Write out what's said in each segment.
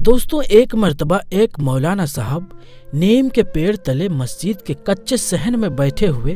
دوستوں ایک مرتبہ ایک مولانا صاحب نیم کے پیڑ تلے مسجد کے کچے صحن میں بیٹھے ہوئے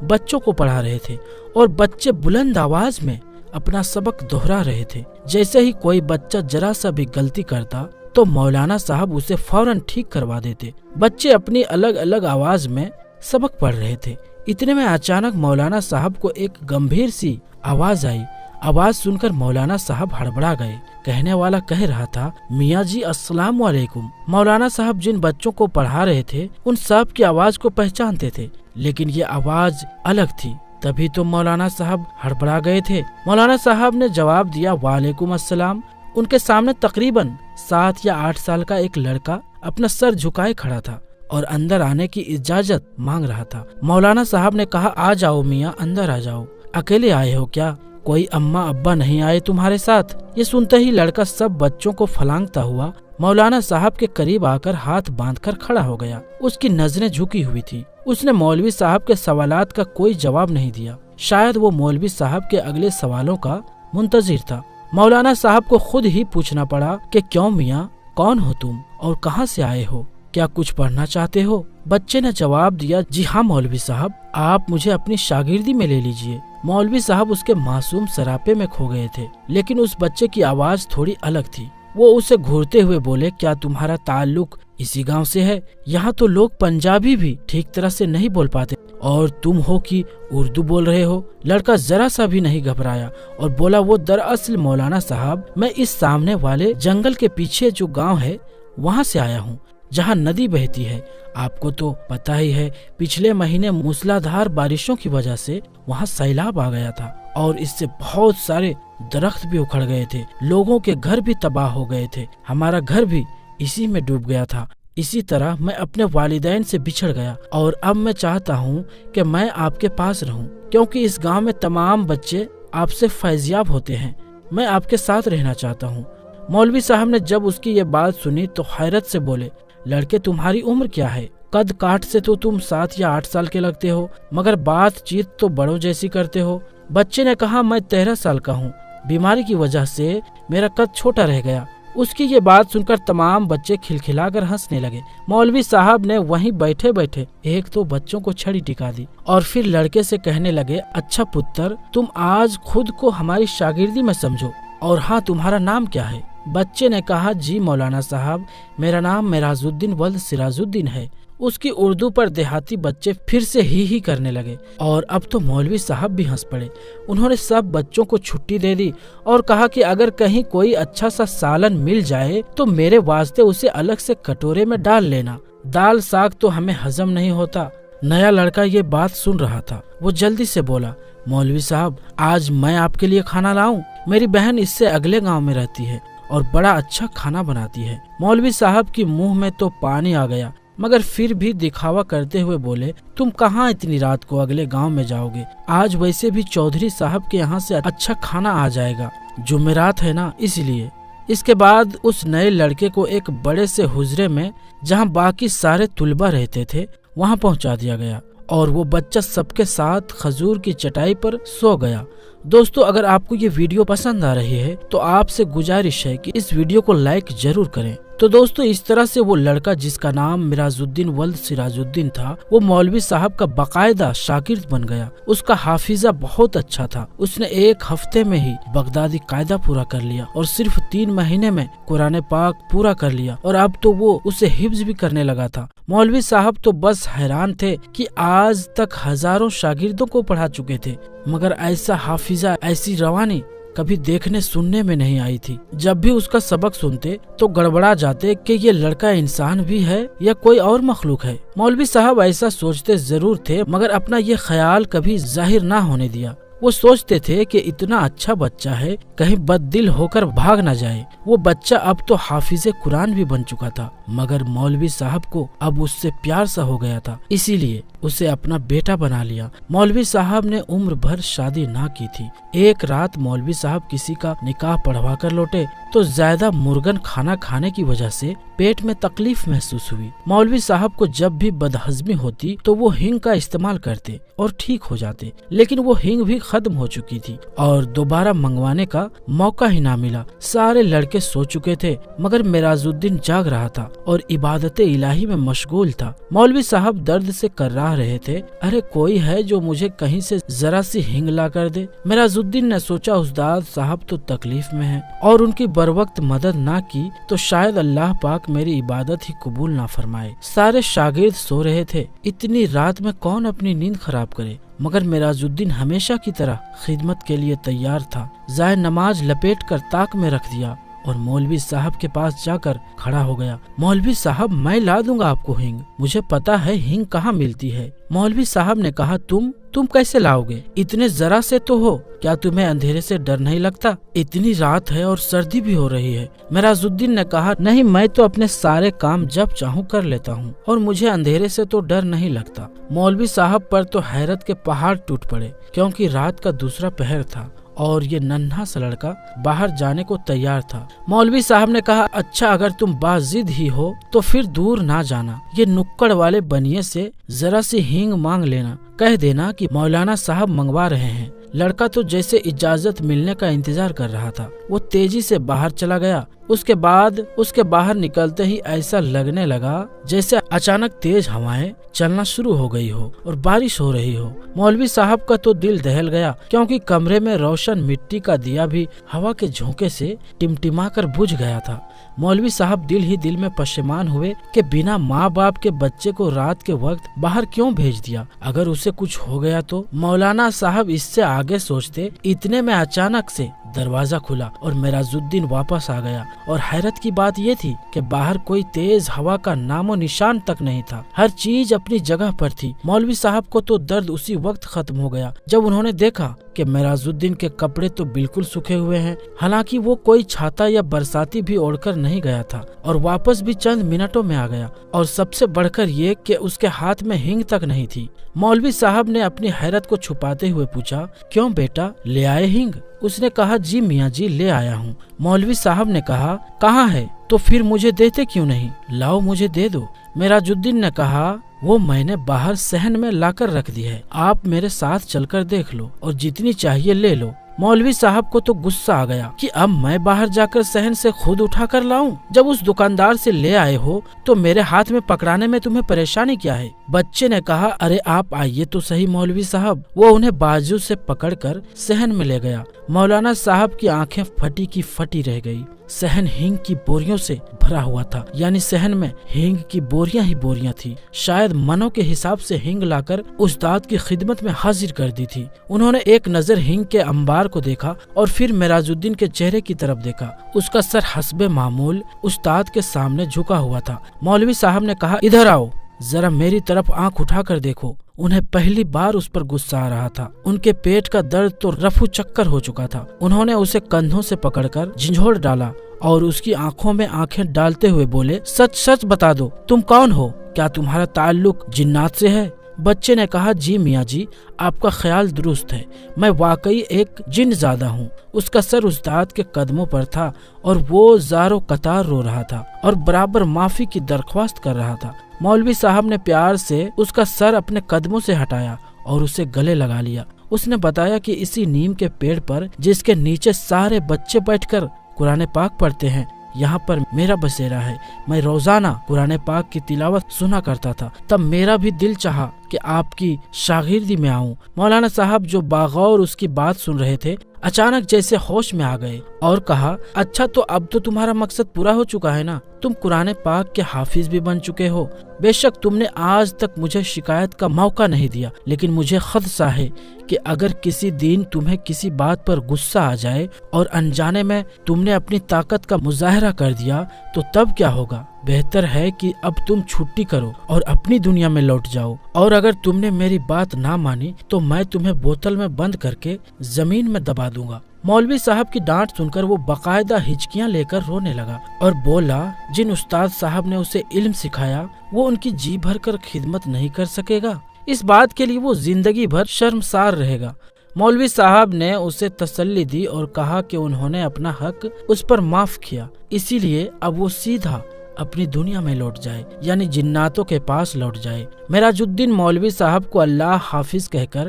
بچوں کو پڑھا رہے تھے اور بچے بلند آواز میں اپنا سبق دہرا رہے تھے۔ جیسے ہی کوئی بچہ ذرا سا بھی غلطی کرتا تو مولانا صاحب اسے فوراً ٹھیک کروا دیتے۔ بچے اپنی الگ الگ آواز میں سبق پڑھ رہے تھے۔ اتنے میں اچانک مولانا صاحب کو ایک گمبھیر سی آواز آئی۔ آواز سن کر مولانا صاحب ہڑبڑا گئے۔ کہنے والا کہہ رہا تھا، میاں جی السلام علیکم۔ مولانا صاحب جن بچوں کو پڑھا رہے تھے ان سب کی آواز کو پہچانتے تھے، لیکن یہ آواز الگ تھی۔ تبھی تو مولانا صاحب ہڑبڑا گئے تھے۔ مولانا صاحب نے جواب دیا، وعلیکم السلام۔ ان کے سامنے تقریباً 7 یا 8 سال کا ایک لڑکا اپنا سر جھکائے کھڑا تھا اور اندر آنے کی اجازت مانگ رہا تھا۔ مولانا صاحب نے کہا، آ جاؤ میاں، اندر آ جاؤ۔ اکیلے آئے ہو کیا؟ کوئی اماں ابا نہیں آئے تمہارے ساتھ؟ یہ سنتے ہی لڑکا سب بچوں کو پھلانگتا ہوا مولانا صاحب کے قریب آ کر ہاتھ باندھ کر کھڑا ہو گیا۔ اس کی نظریں جھکی ہوئی تھی۔ اس نے مولوی صاحب کے سوالات کا کوئی جواب نہیں دیا۔ شاید وہ مولوی صاحب کے اگلے سوالوں کا منتظر تھا۔ مولانا صاحب کو خود ہی پوچھنا پڑا کہ کیوں میاں، کون ہو تم اور کہاں سے آئے ہو؟ کیا کچھ پڑھنا چاہتے ہو؟ بچے نے جواب دیا، جی ہاں مولوی صاحب، آپ مجھے اپنی شاگردی میں لے لیجئے۔ مولوی صاحب اس کے معصوم سراپے میں کھو گئے تھے، لیکن اس بچے کی آواز تھوڑی الگ تھی۔ وہ اسے گھورتے ہوئے بولے، کیا تمہارا تعلق اسی گاؤں سے ہے؟ یہاں تو لوگ پنجابی بھی ٹھیک طرح سے نہیں بول پاتے اور تم ہو کہ اردو بول رہے ہو۔ لڑکا ذرا سا بھی نہیں گھبرایا اور بولا، وہ دراصل مولانا صاحب، میں اس سامنے والے جنگل کے پیچھے جو گاؤں ہے وہاں سے آیا ہوں، جہاں ندی بہتی ہے۔ آپ کو تو پتہ ہی ہے، پچھلے مہینے موسلادھار بارشوں کی وجہ سے وہاں سیلاب آ گیا تھا اور اس سے بہت سارے درخت بھی اکھڑ گئے تھے، لوگوں کے گھر بھی تباہ ہو گئے تھے، ہمارا گھر بھی اسی میں ڈوب گیا تھا۔ اسی طرح میں اپنے والدین سے بچھڑ گیا اور اب میں چاہتا ہوں کہ میں آپ کے پاس رہوں، کیونکہ اس گاؤں میں تمام بچے آپ سے فیضیاب ہوتے ہیں۔ میں آپ کے ساتھ رہنا چاہتا ہوں۔ مولوی صاحب نے جب اس کی یہ بات سنی تو حیرت سے بولے، لڑکے تمہاری عمر کیا ہے؟ قد کاٹ سے تو تم 7 یا 8 سال کے لگتے ہو، مگر بات چیت تو بڑوں جیسی کرتے ہو۔ بچے نے کہا، میں 13 سال کا ہوں، بیماری کی وجہ سے میرا قد چھوٹا رہ گیا۔ اس کی یہ بات سن کر تمام بچے کھلکھلا کر ہنسنے لگے۔ مولوی صاحب نے وہیں بیٹھے بیٹھے ایک تو بچوں کو چھڑی ٹکا دی اور پھر لڑکے سے کہنے لگے، اچھا پتر، تم آج خود کو ہماری شاگردی میں سمجھو، اور ہاں، تمہارا نام کیا ہے؟ بچے نے کہا، جی مولانا صاحب، میرا نام معراج الدین ولد سراج الدین ہے۔ اس کی اردو پر دیہاتی بچے پھر سے ہی کرنے لگے اور اب تو مولوی صاحب بھی ہنس پڑے۔ انہوں نے سب بچوں کو چھٹی دے دی اور کہا کہ اگر کہیں کوئی اچھا سا سالن مل جائے تو میرے واسطے اسے الگ سے کٹورے میں ڈال لینا، دال ساگ تو ہمیں ہضم نہیں ہوتا۔ نیا لڑکا یہ بات سن رہا تھا، وہ جلدی سے بولا، مولوی صاحب، آج میں آپ کے لیے کھانا لاؤں؟ میری بہن اس سے اگلے گاؤں میں رہتی ہے اور بڑا اچھا کھانا بناتی ہے۔ مولوی صاحب کی منہ میں تو پانی آ گیا، مگر پھر بھی دکھاوا کرتے ہوئے بولے، تم کہاں اتنی رات کو اگلے گاؤں میں جاؤ گے؟ آج ویسے بھی چودھری صاحب کے یہاں سے اچھا کھانا آ جائے گا، جمعرات ہے نا، اس لیے۔ اس کے بعد اس نئے لڑکے کو ایک بڑے سے حجرے میں جہاں باقی سارے طلبہ رہتے تھے وہاں پہنچا دیا گیا اور وہ بچہ سب کے ساتھ کھجور کی چٹائی پر سو گیا۔ دوستو، اگر آپ کو یہ ویڈیو پسند آ رہی ہے تو آپ سے گزارش ہے کہ اس ویڈیو کو لائک ضرور کریں۔ تو دوستو، اس طرح سے وہ لڑکا جس کا نام معراج الدین ولد سراج الدین تھا، وہ مولوی صاحب کا باقاعدہ شاگرد بن گیا۔ اس کا حافظہ بہت اچھا تھا۔ اس نے 1 ہفتے میں ہی بغدادی قاعدہ پورا کر لیا اور صرف 3 مہینے میں قرآن پاک پورا کر لیا، اور اب تو وہ اسے حفظ بھی کرنے لگا تھا۔ مولوی صاحب تو بس حیران تھے کہ آج تک ہزاروں شاگردوں کو پڑھا چکے تھے، مگر ایسا حافظہ، ایسی روانی کبھی دیکھنے سننے میں نہیں آئی تھی۔ جب بھی اس کا سبق سنتے تو گڑبڑا جاتے کہ یہ لڑکا انسان بھی ہے یا کوئی اور مخلوق ہے۔ مولوی صاحب ایسا سوچتے ضرور تھے، مگر اپنا یہ خیال کبھی ظاہر نہ ہونے دیا۔ وہ سوچتے تھے کہ اتنا اچھا بچہ ہے، کہیں بد دل ہو کر بھاگ نہ جائے۔ وہ بچہ اب تو حافظ قرآن بھی بن چکا تھا، مگر مولوی صاحب کو اب اس سے پیار سا ہو گیا تھا، اسی لیے اسے اپنا بیٹا بنا لیا۔ مولوی صاحب نے عمر بھر شادی نہ کی تھی۔ ایک رات مولوی صاحب کسی کا نکاح پڑھوا کر لوٹے تو زیادہ مرغن کھانا کھانے کی وجہ سے پیٹ میں تکلیف محسوس ہوئی۔ مولوی صاحب کو جب بھی بدہضمی ہوتی تو وہ ہینگ کا استعمال کرتے اور ٹھیک ہو جاتے، لیکن وہ ہینگ بھی ختم ہو چکی تھی اور دوبارہ منگوانے کا موقع ہی نہ ملا۔ سارے لڑکے سو چکے تھے مگر معراج الدین جاگ رہا تھا اور عبادت الہی میں مشغول تھا۔ مولوی صاحب درد سے کرراہ رہے تھے، ارے کوئی ہے جو مجھے کہیں سے ذرا سی ہنگ لا کر دے۔ معراج الدین نے سوچا استاد صاحب تو تکلیف میں ہیں اور ان کی بروقت مدد نہ کی تو شاید اللہ پاک میری عبادت ہی قبول نہ فرمائے۔ سارے شاگرد سو رہے تھے، اتنی رات میں کون اپنی نیند خراب کرے، مگر معراج الدین ہمیشہ کی طرح خدمت کے لیے تیار تھا۔ زائے نماز لپیٹ کر طاق میں رکھ دیا اور مولوی صاحب کے پاس جا کر کھڑا ہو گیا۔ مولوی صاحب میں لا دوں گا آپ کو ہنگ، مجھے پتا ہے ہنگ کہاں ملتی ہے۔ مولوی صاحب نے کہا تم کیسے لاؤ گے؟ اتنے ذرا سے تو ہو، کیا تمہیں اندھیرے سے ڈر نہیں لگتا؟ اتنی رات ہے اور سردی بھی ہو رہی ہے۔ معراج الدین نے کہا نہیں، میں تو اپنے سارے کام جب چاہوں کر لیتا ہوں اور مجھے اندھیرے سے تو ڈر نہیں لگتا۔ مولوی صاحب پر تو حیرت کے پہاڑ ٹوٹ پڑے، کیونکہ رات کا دوسرا پہر تھا اور یہ ننھا سا لڑکا باہر جانے کو تیار تھا۔ مولوی صاحب نے کہا اچھا اگر تم باضد ہی ہو تو پھر دور نہ جانا، یہ نکڑ والے بنیے سے ذرا سی ہینگ مانگ لینا، کہہ دینا کہ مولانا صاحب منگوا رہے ہیں۔ لڑکا تو جیسے اجازت ملنے کا انتظار کر رہا تھا، وہ تیزی سے باہر چلا گیا۔ اس کے باہر نکلتے ہی ایسا لگنے لگا جیسے اچانک تیز ہوائیں چلنا شروع ہو گئی ہو اور بارش ہو رہی ہو۔ مولوی صاحب کا تو دل دہل گیا، کیونکہ کمرے میں روشن مٹی کا دیا بھی ہوا کے جھونکے سے ٹمٹما کر بجھ گیا تھا۔ مولوی صاحب دل ہی دل میں پشیمان ہوئے کہ بنا ماں باپ کے بچے کو رات کے وقت باہر کیوں بھیج دیا، اگر اسے کچھ ہو گیا تو۔ مولانا صاحب اس سے آگے سوچتے، اتنے میں اچانک سے دروازہ کھلا اور معراج الدین واپس آ گیا، اور حیرت کی بات یہ تھی کہ باہر کوئی تیز ہوا کا نام و نشان تک نہیں تھا، ہر چیز اپنی جگہ پر تھی۔ مولوی صاحب کو تو درد اسی وقت ختم ہو گیا جب انہوں نے دیکھا کہ معراج الدین کے کپڑے تو بالکل سوکھے ہوئے ہیں، حالانکہ وہ کوئی چھاتا یا برساتی بھی اوڑھ کر نہیں گیا تھا اور واپس بھی چند منٹوں میں آ گیا، اور سب سے بڑھ کر یہ کہ اس کے ہاتھ میں ہنگ تک نہیں تھی۔ مولوی صاحب نے اپنی حیرت کو چھپاتے ہوئے پوچھا، کیوں بیٹا لے آئے ہنگ؟ اس نے کہا جی میاں جی لے آیا ہوں۔ مولوی صاحب نے کہا کہاں ہے؟ تو پھر مجھے دیتے کیوں نہیں؟ لاؤ مجھے دے دو۔ معراج الدین نے کہا وہ میں نے باہر صحن میں لا کر رکھ دی ہے، آپ میرے ساتھ چل کر دیکھ لو اور جتنی چاہیے لے لو۔ مولوی صاحب کو تو غصہ آ گیا کہ اب میں باہر جا کر صحن سے خود اٹھا کر لاؤں، جب اس دکاندار سے لے آئے ہو تو میرے ہاتھ میں پکڑانے میں تمہیں پریشانی کیا ہے؟ بچے نے کہا ارے آپ آئیے تو صحیح مولوی صاحب۔ وہ انہیں بازو سے پکڑ کر صحن میں لے گیا۔ مولانا صاحب کی آنکھیں پھٹی کی پھٹی رہ گئی۔ صحن ہینگ کی بوریوں سے بھرا ہوا تھا، یعنی صحن میں ہینگ کی بوریاں ہی بوریاں تھی۔ شاید منوں کے حساب سے ہینگ لا کر استاد کی خدمت میں حاضر کر دی تھی۔ انہوں نے ایک نظر ہینگ کے انبار کو دیکھا اور پھر معراج الدین کے چہرے کی طرف دیکھا۔ اس کا سر حسب معمول استاد کے سامنے جھکا ہوا تھا۔ مولوی صاحب نے کہا ادھر آؤ، ذرا میری طرف آنکھ اٹھا کر دیکھو۔ انہیں پہلی بار اس پر غصہ آ رہا تھا، ان کے پیٹ کا درد تو رفو چکر ہو چکا تھا۔ انہوں نے اسے کندھوں سے پکڑ کر جھنجھوڑ ڈالا اور اس کی آنکھوں میں آنکھیں ڈالتے ہوئے بولے سچ سچ بتا دو، تم کون ہو؟ کیا تمہارا تعلق جنات سے ہے؟ بچے نے کہا جی میاں جی، آپ کا خیال درست ہے، میں واقعی ایک جن زادہ ہوں۔ اس کا سر استاد کے قدموں پر تھا اور وہ زار و قطار رو رہا تھا اور برابر معافی کی درخواست کر رہا تھا۔ مولوی صاحب نے پیار سے اس کا سر اپنے قدموں سے ہٹایا اور اسے گلے لگا لیا۔ اس نے بتایا کہ اسی نیم کے پیڑ پر جس کے نیچے سارے بچے بیٹھ کر قرآن پاک پڑھتے ہیں، یہاں پر میرا بسیرا ہے۔ میں روزانہ قرآن پاک کی تلاوت سنا کرتا تھا، تب میرا بھی دل چاہا کہ آپ کی شاگردی میں آؤں۔ مولانا صاحب جو باغور اس کی بات سن رہے تھے اچانک جیسے ہوش میں آ گئے اور کہا اچھا تو اب تو تمہارا مقصد پورا ہو چکا ہے نا، تم قرآن پاک کے حافظ بھی بن چکے ہو۔ بے شک تم نے آج تک مجھے شکایت کا موقع نہیں دیا، لیکن مجھے خدشہ ہے کہ اگر کسی دن تمہیں کسی بات پر غصہ آ جائے اور انجانے میں تم نے اپنی طاقت کا مظاہرہ کر دیا تو تب کیا ہوگا؟ بہتر ہے کہ اب تم چھٹی کرو اور اپنی دنیا میں لوٹ جاؤ، اور اگر تم نے میری بات نہ مانی تو میں تمہیں بوتل میں بند کر کے زمین میں دبا دوں گا۔ مولوی صاحب کی ڈانٹ سن کر وہ باقاعدہ ہچکیاں لے کر رونے لگا اور بولا جن استاد صاحب نے اسے علم سکھایا وہ ان کی جی بھر کر خدمت نہیں کر سکے گا، اس بات کے لیے وہ زندگی بھر شرمسار رہے گا۔ مولوی صاحب نے اسے تسلی دی اور کہا کہ انہوں نے اپنا حق اس پر معاف کیا، اسی لیے اب وہ سیدھا اپنی دنیا میں لوٹ جائے، یعنی جناتوں کے پاس لوٹ جائے۔ معراج الدین مولوی صاحب کو اللہ حافظ کہہ کر